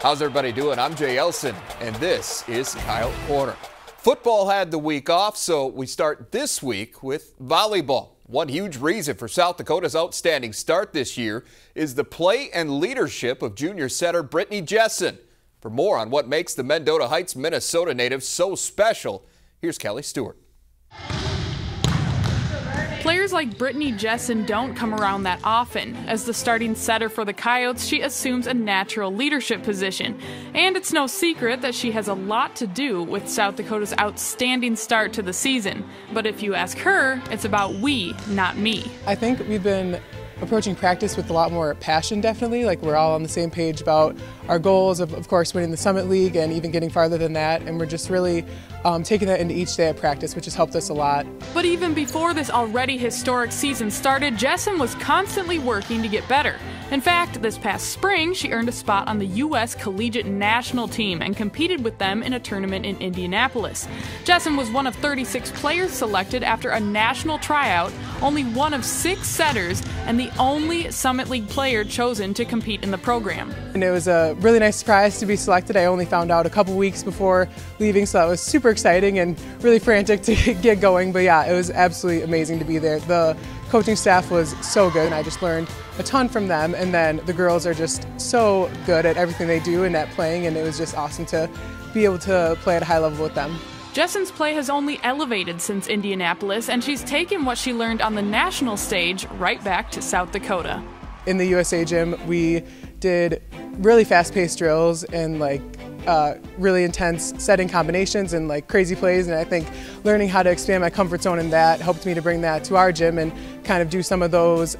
How's everybody doing? I'm Jay Elson, and this is Coyote Corner. Football had the week off, so we start this week with volleyball. One huge reason for South Dakota's outstanding start this year is the play and leadership of junior setter Brittany Jessen. For more on what makes the Mendota Heights, Minnesota native so special, here's Kelly Stewart. Players like Brittany Jessen don't come around that often. As the starting setter for the Coyotes, she assumes a natural leadership position. And it's no secret that she has a lot to do with South Dakota's outstanding start to the season. But if you ask her, it's about we, not me. I think we've been approaching practice with a lot more passion, definitely. Like, we're all on the same page about our goals of course, winning the Summit League and even getting farther than that. And we're just really taking that into each day of practice, which has helped us a lot. But even before this already historic season started, Jessen was constantly working to get better. In fact, this past spring, she earned a spot on the U.S. Collegiate National Team and competed with them in a tournament in Indianapolis. Jessen was one of 36 players selected after a national tryout, only one of 6 setters, and the only Summit League player chosen to compete in the program. And it was a really nice surprise to be selected. I only found out a couple weeks before leaving, so that was super exciting and really frantic to get going. But yeah, it was absolutely amazing to be there. The coaching staff was so good, and I just learned a ton from them. And then the girls are just so good at everything they do and at playing, and it was just awesome to be able to play at a high level with them. Jessen's play has only elevated since Indianapolis, and she's taken what she learned on the national stage right back to South Dakota. In the USA gym, we did really fast-paced drills and really intense setting combinations and crazy plays, and I think learning how to expand my comfort zone in that helped me to bring that to our gym and kind of do some of those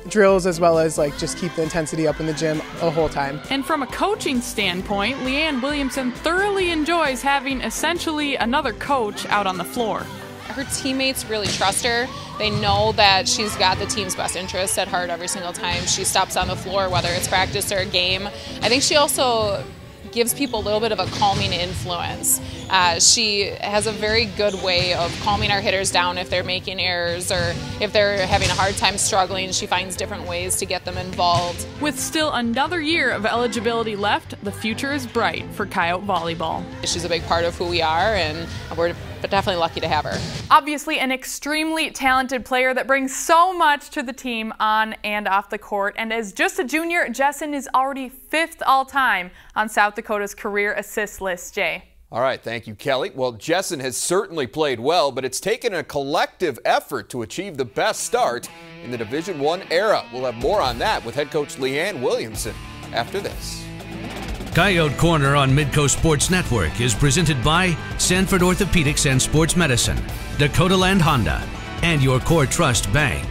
drills, as well as just keep the intensity up in the gym the whole time. And from a coaching standpoint, Leanne Williamson thoroughly enjoys having essentially another coach out on the floor. Her teammates really trust her. They know that she's got the team's best interests at heart every single time she steps on the floor, whether it's practice or a game. I think she also gives people a little bit of a calming influence. She has a very good way of calming our hitters down if they're making errors or if they're having a hard time struggling. She finds different ways to get them involved. With still another year of eligibility left, the future is bright for Coyote volleyball. She's a big part of who we are, and we're definitely lucky to have her. Obviously an extremely talented player that brings so much to the team on and off the court, and as just a junior, Jessen is already 5th all-time on South Dakota's career assist list. Jay. All right, thank you, Kelly. Well, Jessen has certainly played well, but it's taken a collective effort to achieve the best start in the Division I era. We'll have more on that with head coach Leanne Williamson after this. Coyote Corner on Midcoast Sports Network is presented by Sanford Orthopedics and Sports Medicine, Dakota Land Honda, and your Core Trust Bank.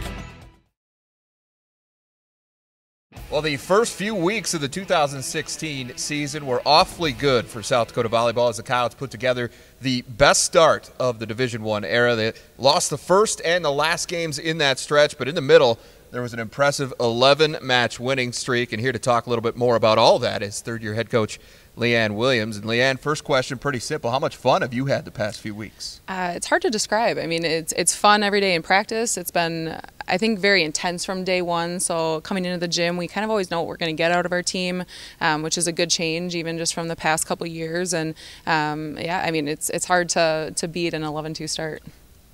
Well, the first few weeks of the 2016 season were awfully good for South Dakota volleyball as the Coyotes put together the best start of the Division I era. They lost the first and the last games in that stretch, but in the middle, there was an impressive 11-match winning streak. And here to talk a little bit more about all that is third-year head coach Leanne Williams. And Leanne, first question, pretty simple. How much fun have you had the past few weeks? It's hard to describe. I mean, it's fun every day in practice. It's been, I think, very intense from day one. So coming into the gym, we kind of always know what we're going to get out of our team, which is a good change, even just from the past couple years. And yeah, I mean, it's hard to beat an 11-2 start.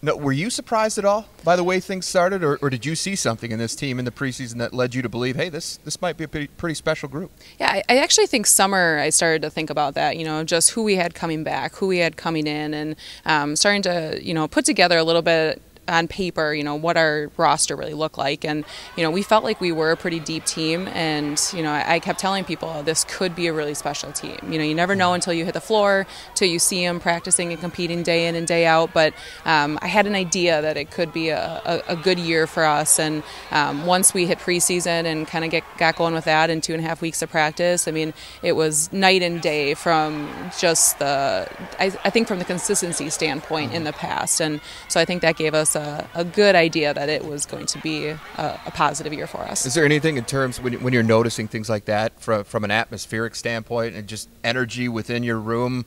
No, were you surprised at all by the way things started, or did you see something in this team in the preseason that led you to believe, hey, this might be a pretty special group? Yeah, I actually think summer I started to think about that, just who we had coming back, who we had coming in, and starting to, put together a little bit on paper, what our roster really looked like. And, we felt like we were a pretty deep team. And, I kept telling people this could be a really special team. You never know until you hit the floor, till you see them practicing and competing day in and day out. But I had an idea that it could be a good year for us. And once we hit preseason and kind of got going with that in 2.5 weeks of practice, I mean, it was night and day from just I think from the consistency standpoint in the past. And so I think that gave us a good idea that it was going to be a positive year for us. Is there anything in terms when you're noticing things like that from an atmospheric standpoint and just energy within your room,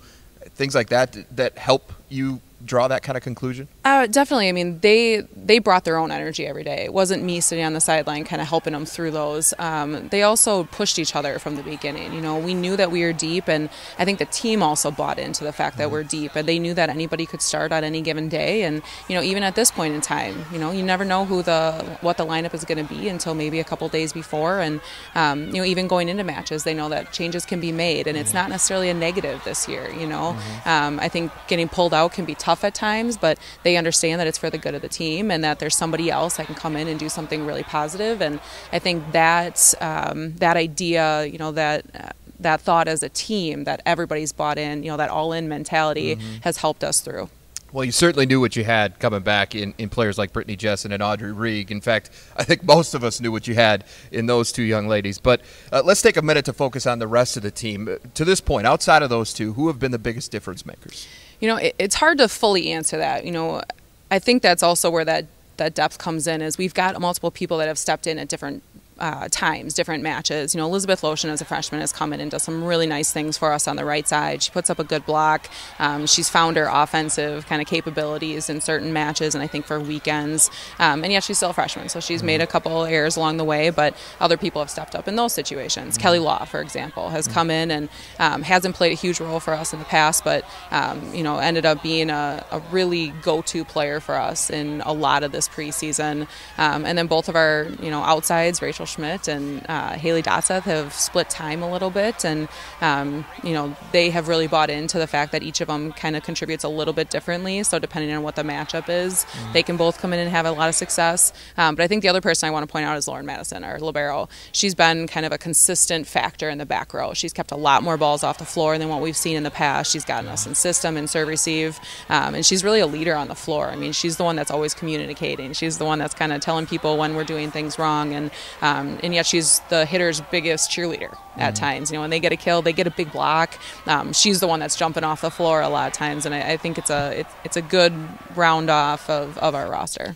things like that help you draw that kind of conclusion? Definitely. I mean, they brought their own energy every day. It wasn't me sitting on the sideline kind of helping them through those. They also pushed each other from the beginning. You know, we knew that we were deep, and I think the team also bought into the fact that we're deep, and they knew that anybody could start on any given day. And you know, even at this point in time, you know, you never know what the lineup is going to be until maybe a couple days before. And you know, even going into matches, they know that changes can be made, and it's not necessarily a negative this year. You know, I think getting pulled out can be tough at times, but they understand that it's for the good of the team and that there's somebody else that can come in and do something really positive. And I think that that idea, you know, that thought as a team that everybody's bought in, you know, that all-in mentality has helped us through. Well, you certainly knew what you had coming back in players like Brittany Jessen and Audrey Rieg. In fact, I think most of us knew what you had in those two young ladies. But let's take a minute to focus on the rest of the team. To this point, outside of those two, who have been the biggest difference makers? You know, it's hard to fully answer that. You know, I think that's also where that depth comes in, is we've got multiple people that have stepped in at different times, different matches. You know, Elizabeth Lotion as a freshman has come in and does some really nice things for us on the right side. She puts up a good block. She's found her offensive kind of capabilities in certain matches, and I think for weekends. And yet she's still a freshman, so she's made a couple errors along the way, but other people have stepped up in those situations. Kelly Law, for example, has come in and hasn't played a huge role for us in the past, but you know, ended up being a really go-to player for us in a lot of this preseason. And then both of our, you know, outsides, Rachel Schmidt and Haley Dotseth, have split time a little bit, and you know, they have really bought into the fact that each of them kind of contributes a little bit differently. So depending on what the matchup is, they can both come in and have a lot of success. But I think the other person I want to point out is Lauren Madison, our libero. She's been kind of a consistent factor in the back row. She's kept a lot more balls off the floor than what we've seen in the past. She's gotten us in system and serve receive, and she's really a leader on the floor. I mean, she's the one that's always communicating. She's the one that's kind of telling people when we're doing things wrong, and yet she's the hitter's biggest cheerleader at times. You know, when they get a kill, they get a big block. She's the one that's jumping off the floor a lot of times, and I think it's a good round off of our roster.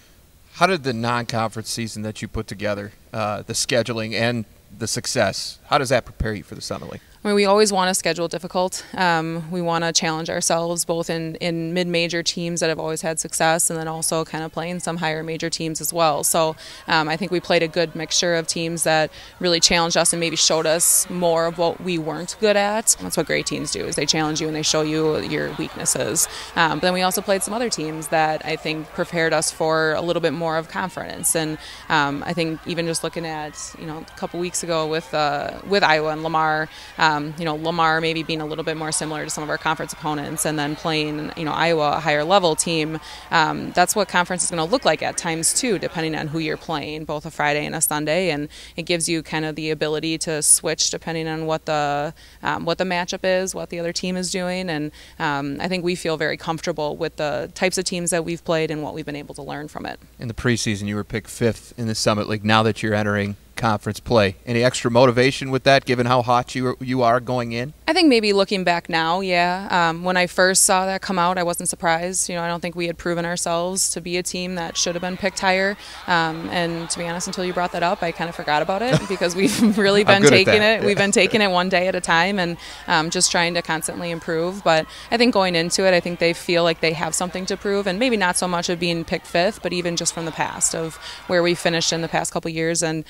How did the non-conference season that you put together, the scheduling and the success, how does that prepare you for the Summer League? I mean, we always want to schedule difficult. We want to challenge ourselves both in mid-major teams that have always had success, and then also kind of playing some higher major teams as well. So I think we played a good mixture of teams that really challenged us and maybe showed us more of what we weren't good at. That's what great teams do, is they challenge you and they show you your weaknesses. But then we also played some other teams that I think prepared us for a little bit more of conference. And I think even just looking at, you know, a couple weeks ago with Iowa and Lamar, you know, Lamar maybe being a little bit more similar to some of our conference opponents, and then playing, you know, Iowa, a higher level team. That's what conference is going to look like at times too, depending on who you're playing, both a Friday and a Sunday, and it gives you kind of the ability to switch depending on what the matchup is, what the other team is doing. And I think we feel very comfortable with the types of teams that we've played and what we've been able to learn from it. In the preseason, you were picked 5th in the Summit League. Now that you're entering conference play, any extra motivation with that, given how hot you are going in? I think maybe looking back now, yeah. When I first saw that come out, I wasn't surprised. You know, I don't think we had proven ourselves to be a team that should have been picked higher. And to be honest, until you brought that up, I kind of forgot about it, because we've really been taking it. We've been taking it one day at a time, and just trying to constantly improve. But I think going into it, I think they feel like they have something to prove, and maybe not so much of being picked 5th, but even just from the past of where we finished in the past couple years, and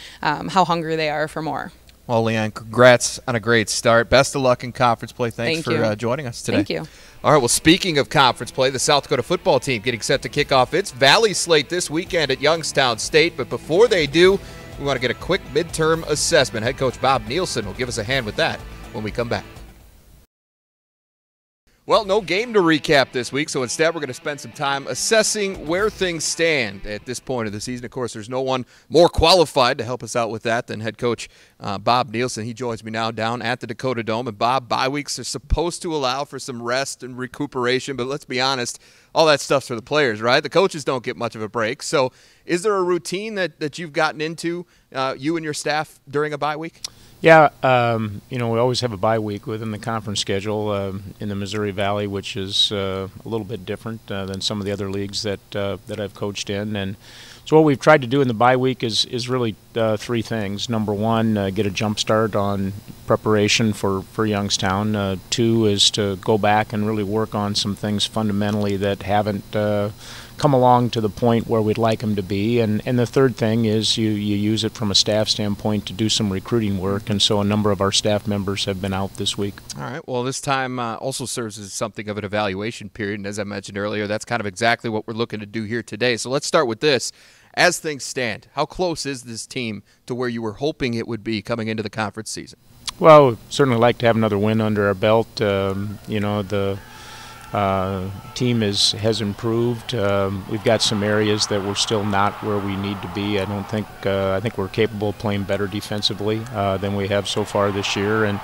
how hungry they are for more. Well, Leanne, congrats on a great start. Best of luck in conference play. Thanks for joining us today. Thank you. All right, well, speaking of conference play, the South Dakota football team getting set to kick off its Valley slate this weekend at Youngstown State. But before they do, we want to get a quick midterm assessment. Head coach Bob Nielsen will give us a hand with that when we come back. Well, no game to recap this week, so instead we're going to spend some time assessing where things stand at this point of the season. Of course, there's no one more qualified to help us out with that than head coach Bob Nielsen. He joins me now down at the Dakota Dome. And Bob, bye weeks are supposed to allow for some rest and recuperation, but let's be honest, all that stuff's for the players, right? The coaches don't get much of a break. So is there a routine that you've gotten into, you and your staff, during a bye week? Yeah, you know, we always have a bye week within the conference schedule in the Missouri Valley, which is a little bit different than some of the other leagues that I've coached in. And so what we've tried to do in the bye week is really 3 things. Number 1, get a jump start on preparation for Youngstown. 2 is to go back and really work on some things fundamentally that haven't come along to the point where we'd like them to be. And the third thing is you use it from a staff standpoint to do some recruiting work, and so a number of our staff members have been out this week. All right. Well, this time also serves as something of an evaluation period, and as I mentioned earlier, that's kind of exactly what we're looking to do here today. So let's start with this. As things stand, how close is this team to where you were hoping it would be coming into the conference season? Well, we'd certainly like to have another win under our belt. The team has improved. We've got some areas that we're still not where we need to be. I think we're capable of playing better defensively than we have so far this year, and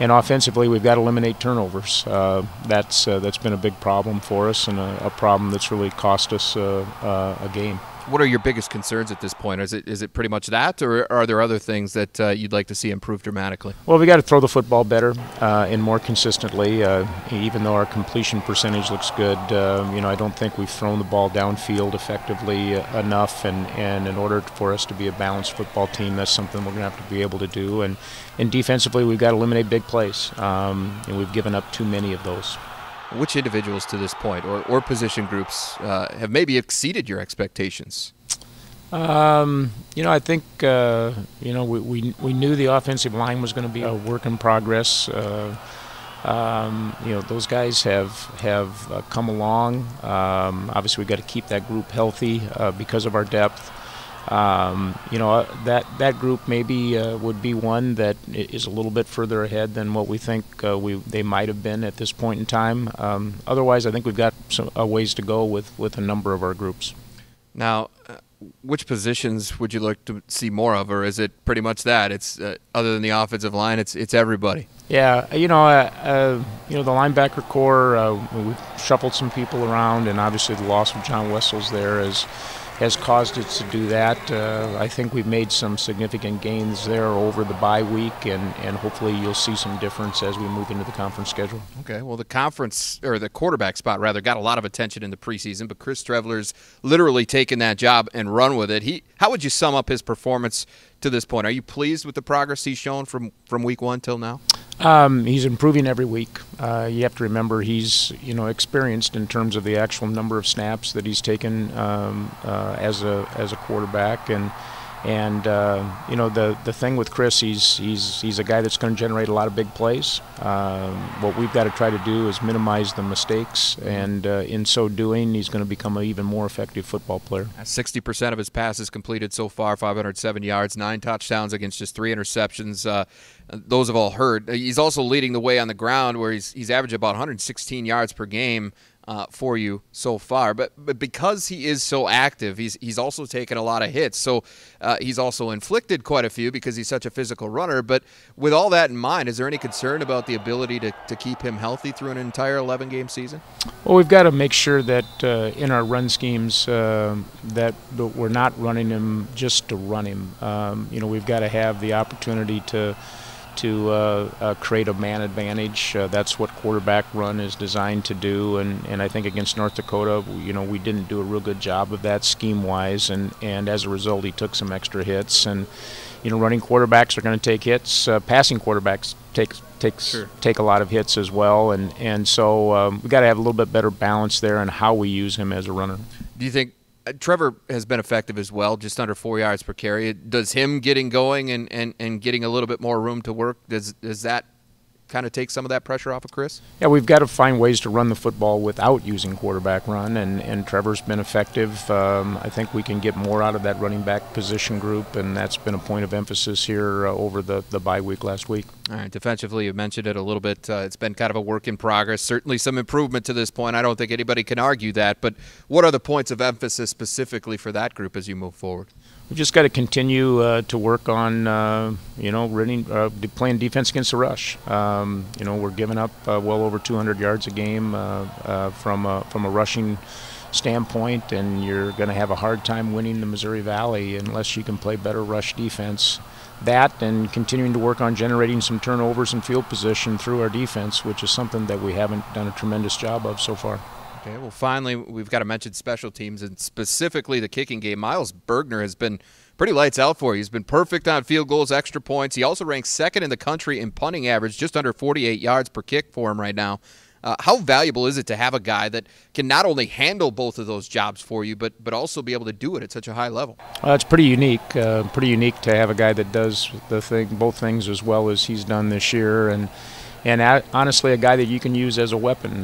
offensively we've got to eliminate turnovers. That's been a big problem for us, and a problem that's really cost us a game. What are your biggest concerns at this point? Is it pretty much that, or are there other things that you'd like to see improve dramatically? Well, we got to throw the football better and more consistently. Even though our completion percentage looks good, I don't think we've thrown the ball downfield effectively enough. And in order for us to be a balanced football team, that's something we're going to have to be able to do. And defensively, we've got to eliminate big plays, and we've given up too many of those. Which individuals to this point or position groups have maybe exceeded your expectations? I think, we knew the offensive line was going to be a work in progress. Those guys have come along. Obviously, we've got to keep that group healthy because of our depth. That group maybe would be one that is a little bit further ahead than what we think they might have been at this point in time. Otherwise, I think we've got a ways to go with a number of our groups. Now, which positions would you like to see more of, or is it pretty much that? It's other than the offensive line, it's everybody. Yeah, the linebacker core, we've shuffled some people around, and obviously the loss of John Wessels there has caused us to do that. I think we've made some significant gains there over the bye week, and hopefully you'll see some difference as we move into the conference schedule. Okay, well, the conference, or the quarterback spot rather, got a lot of attention in the preseason, but Chris Trevler's literally taken that job and run with it. How would you sum up his performance to this point? Are you pleased with the progress he's shown from week one till now? He's improving every week. You have to remember he's experienced in terms of the actual number of snaps that he's taken as a quarterback, and the thing with Chris, he's a guy that's going to generate a lot of big plays. What we've got to try to do is minimize the mistakes, and in so doing, he's going to become an even more effective football player. 60% of his passes completed so far, 507 yards, 9 touchdowns against just 3 interceptions. Those have all hurt. He's also leading the way on the ground, where he's averaged about 116 yards per game for you so far. But because he is so active, he's also taken a lot of hits. So he's also inflicted quite a few because he's such a physical runner. But with all that in mind, is there any concern about the ability to keep him healthy through an entire 11-game season? Well, we've got to make sure that in our run schemes that we're not running him just to run him. We've got to have the opportunity to create a man advantage. That's what quarterback run is designed to do, and I think against North Dakota, we didn't do a real good job of that scheme-wise, and as a result, he took some extra hits. And running quarterbacks are going to take hits. Passing quarterbacks take a lot of hits as well, and so we've got to have a little bit better balance there in how we use him as a runner. Do you think Trevor has been effective as well, just under 4 yards per carry? Does him getting going and getting a little bit more room to work, does that kind of take some of that pressure off of Chris? Yeah, we've got to find ways to run the football without using quarterback run, and Trevor's been effective. I think we can get more out of that running back position group, and that's been a point of emphasis here over the bye week last week. All right, defensively, you mentioned it a little bit. It's been kind of a work in progress. Certainly some improvement to this point. I don't think anybody can argue that, but what are the points of emphasis specifically for that group as you move forward? We've just got to continue to work on, playing defense against the rush. We're giving up well over 200 yards a game from a rushing standpoint, and you're going to have a hard time winning the Missouri Valley unless you can play better rush defense. That and continuing to work on generating some turnovers and field position through our defense, which is something that we haven't done a tremendous job of so far. Okay, well, finally, we've got to mention special teams, and specifically the kicking game. Miles Bergner has been pretty lights out for you. He's been perfect on field goals, extra points. He also ranks second in the country in punting average, just under 48 yards per kick for him right now. How valuable is it to have a guy that can not only handle both of those jobs for you, but also be able to do it at such a high level? It's pretty unique. Pretty unique to have a guy that does both things as well as he's done this year, and honestly, a guy that you can use as a weapon.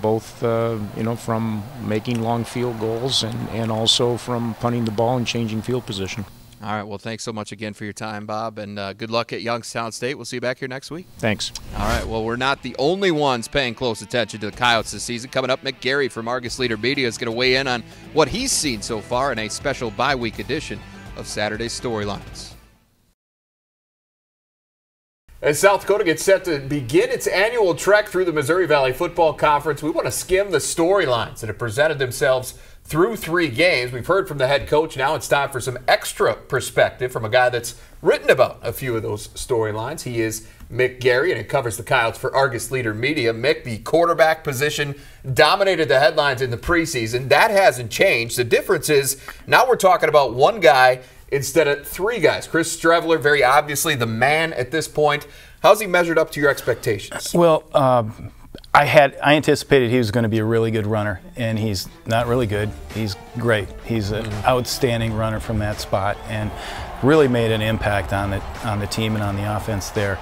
Both from making long field goals and also from punting the ball and changing field position. All right, well, thanks so much again for your time, Bob, and good luck at Youngstown State. We'll see you back here next week. Thanks. All right, well, we're not the only ones paying close attention to the Coyotes this season. Coming up, Mick Gary from Argus Leader Media is going to weigh in on what he's seen so far in a special bye-week edition of Saturday's Storylines. As South Dakota gets set to begin its annual trek through the Missouri Valley Football Conference, we want to skim the storylines that have presented themselves through 3 games. We've heard from the head coach. Now it's time for some extra perspective from a guy that's written about a few of those storylines. He is Mick Gary, and it covers the Coyotes for Argus Leader Media. Mick, the quarterback position dominated the headlines in the preseason. That hasn't changed. The difference is now we're talking about one guy instead of 3 guys. Chris Streveler, very obviously the man at this point. How's he measured up to your expectations? Well, I anticipated he was going to be a really good runner, and he's not really good. He's great. He's an outstanding runner from that spot, and really made an impact on the team and on the offense there.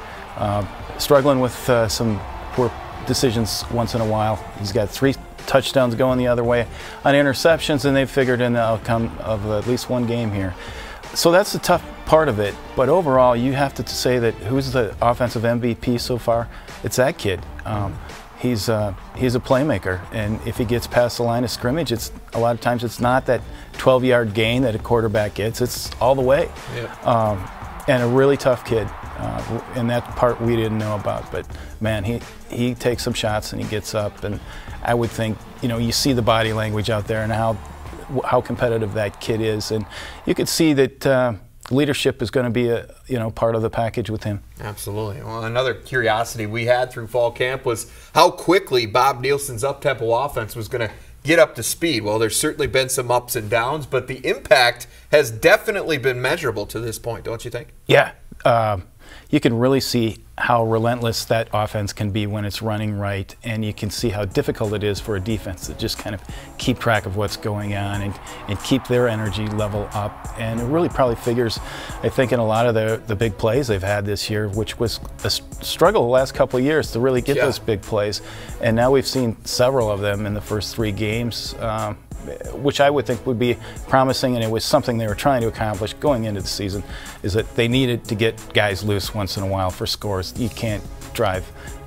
Struggling with some poor decisions once in a while. He's got 3 touchdowns going the other way on interceptions, and they've figured in the outcome of at least 1 game here. So that's the tough part of it, but overall you have to say that who's the offensive MVP so far? It's that kid. He's a playmaker, and if he gets past the line of scrimmage, it's a lot of times it's not that 12-yard gain that a quarterback gets, it's all the way. Yeah. And a really tough kid, and that part we didn't know about, but man, he takes some shots and he gets up, and I would think, you see the body language out there and how competitive that kid is, and you could see that leadership is going to be a part of the package with him. Absolutely. Well, another curiosity we had through fall camp was how quickly Bob Nielsen's up-tempo offense was going to get up to speed. Well, there's certainly been some ups and downs, but the impact has definitely been measurable to this point, don't you think? Yeah. You can really see how relentless that offense can be when it's running right, and you can see how difficult it is for a defense to just kind of keep track of what's going on and keep their energy level up. And it really probably figures, I think, in a lot of the big plays they've had this year, which was a struggle the last couple of years to really get those big plays. And now we've seen several of them in the first 3 games. Which I would think would be promising, and it was something they were trying to accomplish going into the season, is that they needed to get guys loose once in a while for scores. You can't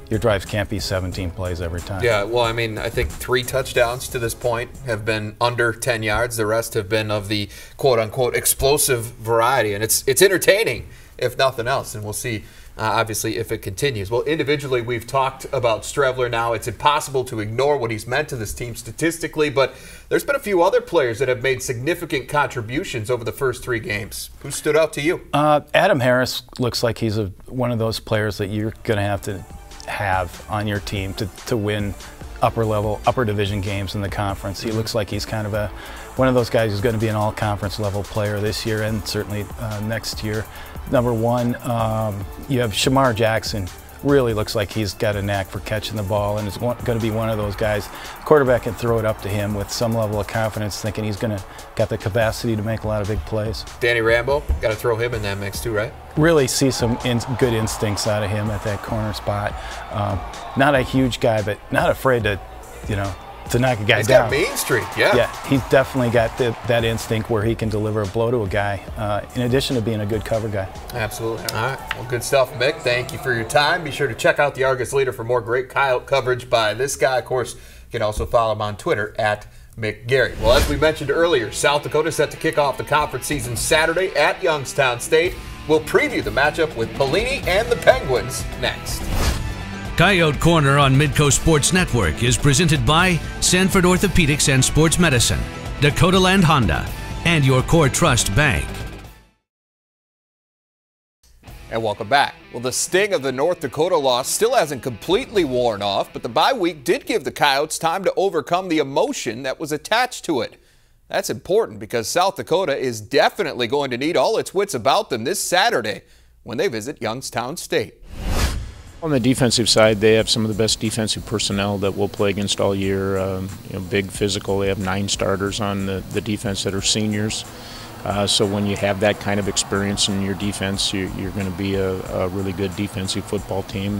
your drives can't be 17 plays every time. Yeah, well, I mean, I think 3 touchdowns to this point have been under 10 yards. The rest have been of the quote-unquote explosive variety, and it's entertaining, if nothing else, and we'll see obviously if it continues. Well, individually, we've talked about Streveler now. It's impossible to ignore what he's meant to this team statistically, but there's been a few other players that have made significant contributions over the first 3 games. Who stood out to you? Adam Harris looks like he's one of those players that you're going to have on your team to win upper division games in the conference. He looks like he's kind of one of those guys who's going to be an all-conference level player this year and certainly next year. Number 1, you have Shamar Jackson. Really looks like he's got a knack for catching the ball, and is going to be one of those guys. The quarterback can throw it up to him with some level of confidence, thinking he's got the capacity to make a lot of big plays. Danny Rambo, got to throw him in that mix too, right? Really see some good instincts out of him at that corner spot. Not a huge guy, but not afraid to knock a guy down. He's got Main Street, yeah. Yeah, he's definitely got that instinct where he can deliver a blow to a guy, in addition to being a good cover guy. Absolutely. All right. Well, good stuff, Mick. Thank you for your time. Be sure to check out the Argus Leader for more great Coyote coverage by this guy. Of course, you can also follow him on Twitter at Mick Gary. Well, as we mentioned earlier, South Dakota set to kick off the conference season Saturday at Youngstown State. We'll preview the matchup with Pelini and the Penguins next. Coyote Corner on Midcoast Sports Network is presented by Sanford Orthopedics and Sports Medicine, Dakota Land Honda, and your Core Trust Bank. And welcome back. Well, the sting of the North Dakota loss still hasn't completely worn off, but the bye week did give the Coyotes time to overcome the emotion that was attached to it. That's important because South Dakota is definitely going to need all its wits about them this Saturday when they visit Youngstown State. On the defensive side, they have some of the best defensive personnel that we'll play against all year. Big physical. They have 9 starters on the defense that are seniors. So when you have that kind of experience in your defense, you're going to be a really good defensive football team.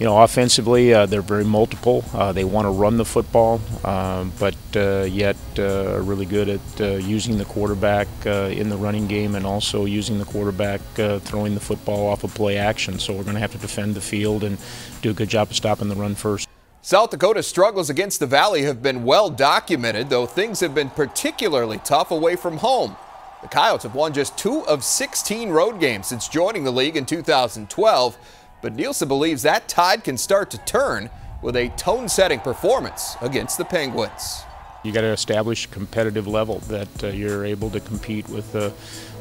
Offensively, they're very multiple. They want to run the football, but yet are really good at using the quarterback in the running game, and also using the quarterback throwing the football off of play action. So we're going to have to defend the field and do a good job of stopping the run first. South Dakota's struggles against the Valley have been well documented, though things have been particularly tough away from home. The Coyotes have won just 2 of 16 road games since joining the league in 2012. But Nielsen believes that tide can start to turn with a tone-setting performance against the Penguins. You got to establish a competitive level that you're able to compete with the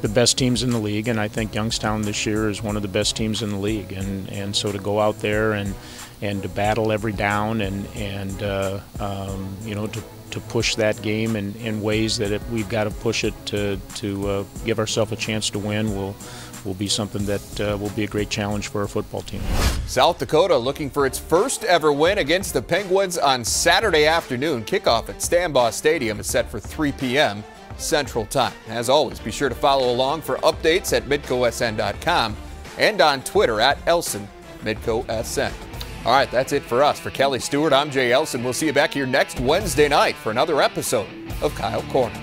best teams in the league, and I think Youngstown this year is one of the best teams in the league. And so to go out there and to battle every down and to push that game in ways that we've got to push it to give ourselves a chance to win will be something that will be a great challenge for our football team. South Dakota looking for its first ever win against the Penguins on Saturday afternoon. Kickoff at Stambaugh Stadium is set for 3 p.m. Central Time. As always, be sure to follow along for updates at midcosn.com and on Twitter at ElsonMidcoSN. All right, that's it for us. For Kelly Stewart, I'm Jay Elson. We'll see you back here next Wednesday night for another episode of Kyle Corner.